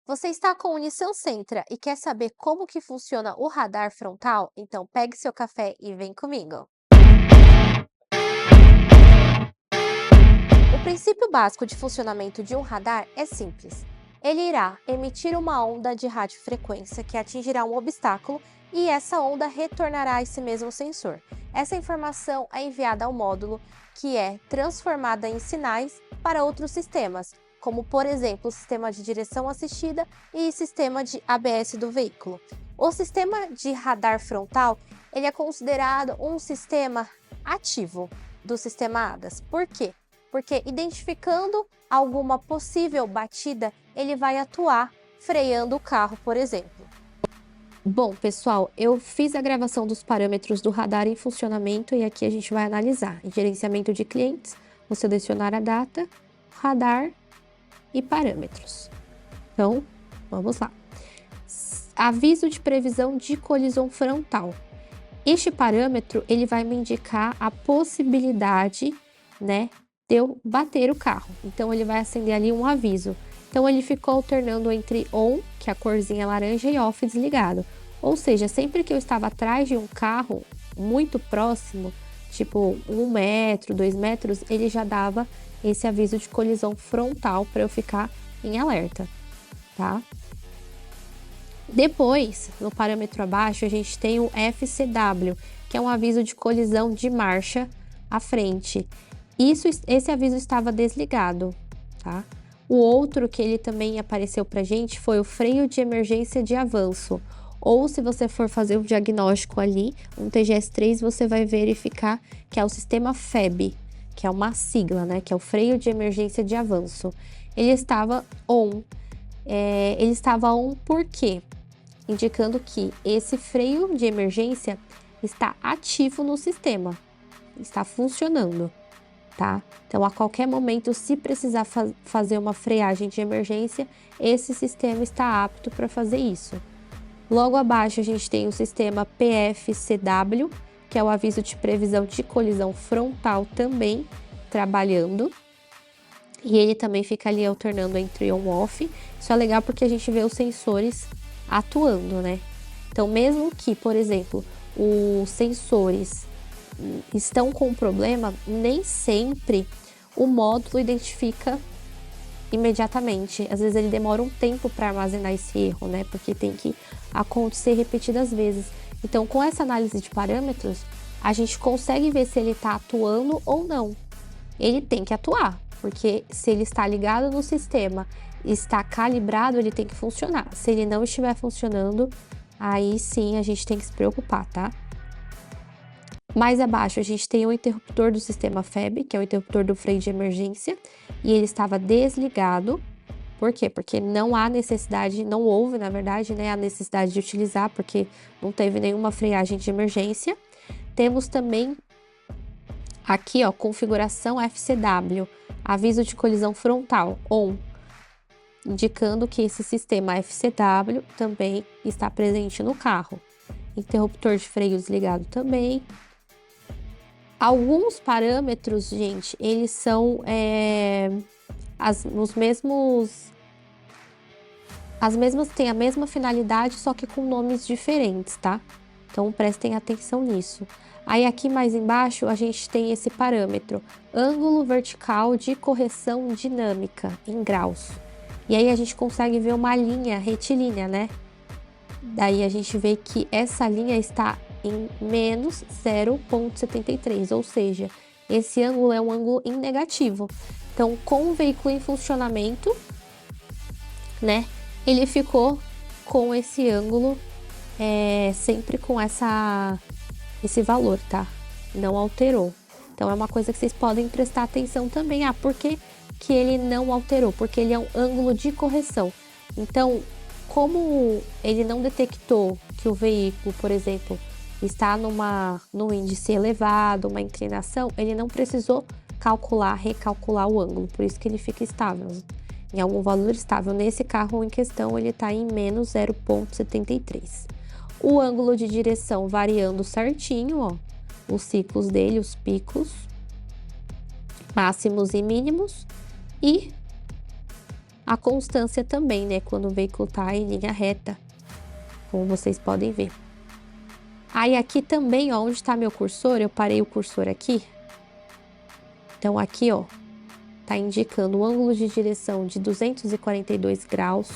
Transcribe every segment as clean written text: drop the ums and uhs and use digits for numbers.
Você está com o Nissan Sentra e quer saber como que funciona o radar frontal? Então pegue seu café e vem comigo. O princípio básico de funcionamento de um radar é simples. Ele irá emitir uma onda de radiofrequência que atingirá um obstáculo e essa onda retornará a esse mesmo sensor. Essa informação é enviada ao módulo, que é transformada em sinais para outros sistemas, como por exemplo o sistema de direção assistida e sistema de ABS do veículo. O sistema de radar frontal, ele é considerado um sistema ativo do sistema ADAS. Por quê? Porque identificando alguma possível batida, ele vai atuar freando o carro, por exemplo. Bom, pessoal, eu fiz a gravação dos parâmetros do radar em funcionamento e aqui a gente vai analisar. Em gerenciamento de clientes, vou selecionar a data, radar e parâmetros. Então, vamos lá. Aviso de previsão de colisão frontal. Este parâmetro, ele vai me indicar a possibilidade, né, de eu bater o carro. Então, ele vai acender ali um aviso. Então, ele ficou alternando entre on, que é a corzinha laranja, e off, desligado. Ou seja, sempre que eu estava atrás de um carro muito próximo, tipo 1 metro, 2 metros, ele já dava esse aviso de colisão frontal para eu ficar em alerta, tá? Depois, no parâmetro abaixo, a gente tem o FCW, que é um aviso de colisão de marcha à frente. Esse aviso estava desligado, tá? O outro que ele também apareceu pra gente foi o freio de emergência de avanço. Ou se você for fazer o diagnóstico ali, um TGS3, você vai verificar que é o sistema FEB, que é uma sigla, né? Que é o freio de emergência de avanço. Ele estava on. Ele estava on por quê? Indicando que esse freio de emergência está ativo no sistema, está funcionando, tá? Então, a qualquer momento, se precisar fazer uma freagem de emergência, esse sistema está apto para fazer isso. Logo abaixo, a gente tem o sistema PFCW, que é o aviso de previsão de colisão frontal também trabalhando. E ele também fica ali alternando entre on e off. Isso é legal porque a gente vê os sensores atuando, né? Então, mesmo que, por exemplo, os sensores estão com problema, nem sempre o módulo identifica imediatamente. Às vezes ele demora um tempo para armazenar esse erro, né? Porque tem que acontecer repetidas vezes. Então, com essa análise de parâmetros, a gente consegue ver se ele está atuando ou não. Ele tem que atuar, porque se ele está ligado no sistema, está calibrado, ele tem que funcionar. Se ele não estiver funcionando, aí sim a gente tem que se preocupar, tá? Mais abaixo a gente tem o interruptor do sistema FEB, que é o interruptor do freio de emergência, e ele estava desligado. Por quê? Porque não há necessidade, não houve, na verdade, né, a necessidade de utilizar, porque não teve nenhuma freagem de emergência. Temos também aqui, ó, configuração FCW, aviso de colisão frontal, on, indicando que esse sistema FCW também está presente no carro. Interruptor de freio desligado também. Alguns parâmetros, gente, eles são têm a mesma finalidade, só que com nomes diferentes, tá? Então prestem atenção nisso. Aí aqui mais embaixo a gente tem esse parâmetro, ângulo vertical de correção dinâmica em graus. E aí a gente consegue ver uma linha retilínea, né? Daí a gente vê que essa linha está em menos 0,73, ou seja, esse ângulo é um ângulo em negativo. Então, com o veículo em funcionamento, né, ele ficou com esse ângulo sempre com esse valor, tá? Não alterou. Então, é uma coisa que vocês podem prestar atenção também. Ah, por que que ele não alterou? Porque ele é um ângulo de correção. Então, como ele não detectou que o veículo, por exemplo, está num índice elevado, uma inclinação, ele não precisou recalcular o ângulo, por isso que ele fica estável, em algum valor estável. Nesse carro em questão, ele está em menos 0,73. O ângulo de direção variando certinho, ó, os ciclos dele, os picos, máximos e mínimos, e a constância também, né? Quando o veículo tá em linha reta, como vocês podem ver. Aí aqui também, ó, onde tá meu cursor, eu parei o cursor aqui. Então aqui, ó, tá indicando o ângulo de direção de 242 graus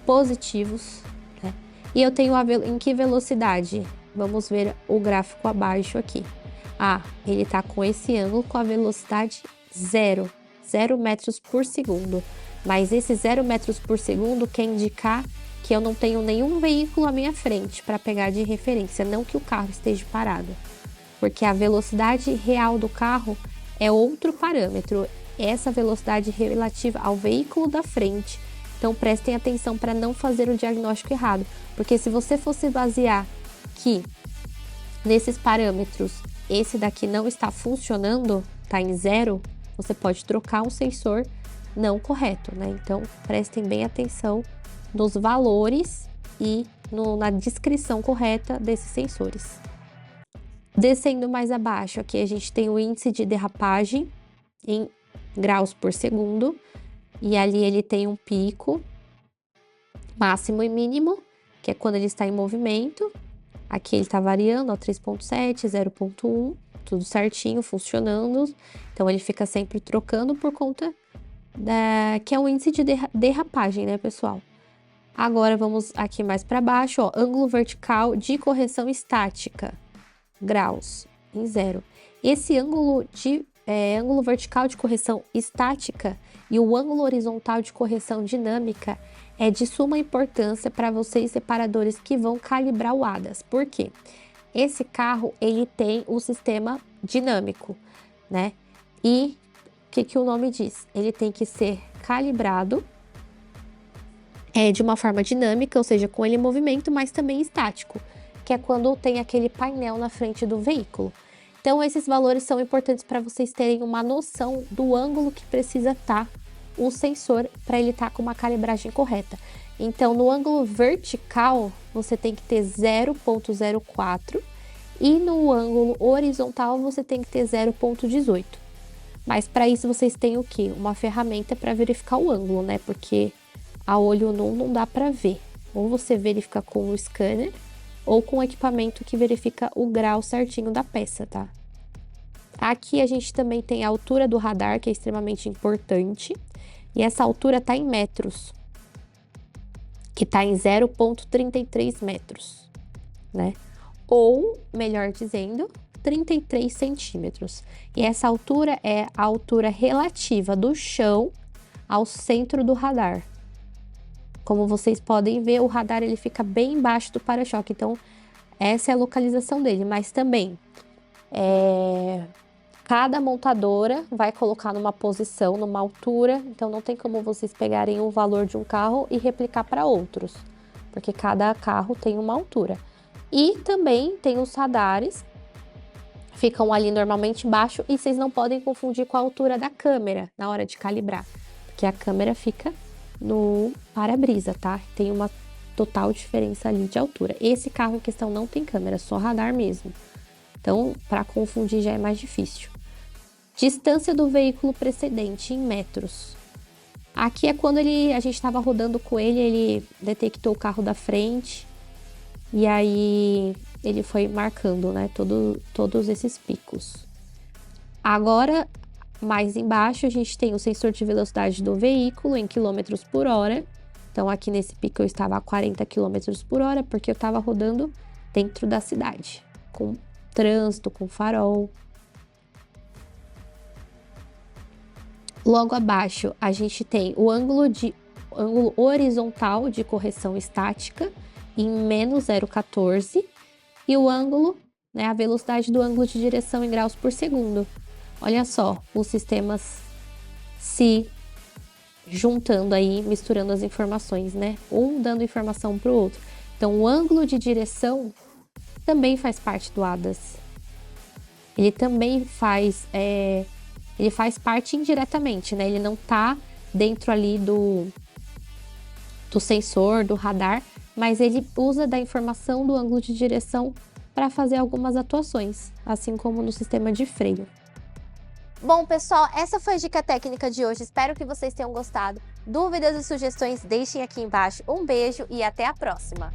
positivos, né? E eu tenho em que velocidade? Vamos ver o gráfico abaixo aqui. Ah, ele tá com esse ângulo com a velocidade 0 metros por segundo. Mas esse 0 metros por segundo quer indicar que eu não tenho nenhum veículo à minha frente para pegar de referência, não que o carro esteja parado. Porque a velocidade real do carro é outro parâmetro, essa velocidade relativa ao veículo da frente. Então prestem atenção para não fazer o diagnóstico errado, porque se você fosse basear que nesses parâmetros esse daqui não está funcionando, está em 0, você pode trocar um sensor não correto, né? Então prestem bem atenção nos valores e na descrição correta desses sensores. Descendo mais abaixo, aqui a gente tem o índice de derrapagem em graus por segundo, e ali ele tem um pico máximo e mínimo, que é quando ele está em movimento. Aqui ele está variando, ó, 3.7, 0.1, tudo certinho, funcionando. Então ele fica sempre trocando por conta que é o índice de derrapagem, né, pessoal? Agora vamos aqui mais para baixo, ó, ângulo vertical de correção estática, graus, em 0. Esse ângulo vertical de correção estática e o ângulo horizontal de correção dinâmica é de suma importância para vocês separadores que vão calibrar o ADAS. Por quê? Esse carro, ele tem um sistema dinâmico, né? E o que o nome diz? Ele tem que ser calibrado de uma forma dinâmica, ou seja, com ele em movimento, mas também estático, que é quando tem aquele painel na frente do veículo. Então, esses valores são importantes para vocês terem uma noção do ângulo que precisa estar o sensor para ele estar com uma calibragem correta. Então, no ângulo vertical, você tem que ter 0.04 e no ângulo horizontal, você tem que ter 0.18. Mas para isso, vocês têm o quê? Uma ferramenta para verificar o ângulo, né? Porque a olho nu não dá para ver. Ou você verifica com o scanner, ou com o equipamento que verifica o grau certinho da peça, tá? Aqui a gente também tem a altura do radar, que é extremamente importante. E essa altura tá em metros, que tá em 0.33 metros, né? Ou, melhor dizendo, 33 centímetros. E essa altura é a altura relativa do chão ao centro do radar. Como vocês podem ver, o radar ele fica bem embaixo do para-choque, então essa é a localização dele. Mas também, cada montadora vai colocar numa posição, numa altura, então não tem como vocês pegarem o valor de um carro e replicar para outros, porque cada carro tem uma altura. E também tem os radares, ficam ali normalmente embaixo, e vocês não podem confundir com a altura da câmera na hora de calibrar, porque a câmera fica no para-brisa, tá? Tem uma total diferença ali de altura. Esse carro em questão não tem câmera, só radar mesmo. Então, para confundir já é mais difícil. Distância do veículo precedente em metros. Aqui é quando a gente estava rodando com ele detectou o carro da frente e aí ele foi marcando, né, todos esses picos. Agora, mais embaixo, a gente tem o sensor de velocidade do veículo em quilômetros por hora. Então, aqui nesse pico eu estava a 40 quilômetros por hora, porque eu estava rodando dentro da cidade, com trânsito, com farol. Logo abaixo, a gente tem o ângulo horizontal de correção estática em menos 0,14 e o ângulo, né, a velocidade do ângulo de direção em graus por segundo. Olha só, os sistemas se juntando aí, misturando as informações, né? Um dando informação para o outro. Então, o ângulo de direção também faz parte do ADAS. Ele também faz parte indiretamente, né? Ele não tá dentro ali do sensor, do radar, mas ele usa da informação do ângulo de direção para fazer algumas atuações, assim como no sistema de freio. Bom, pessoal, essa foi a dica técnica de hoje. Espero que vocês tenham gostado. Dúvidas e sugestões, deixem aqui embaixo. Um beijo e até a próxima!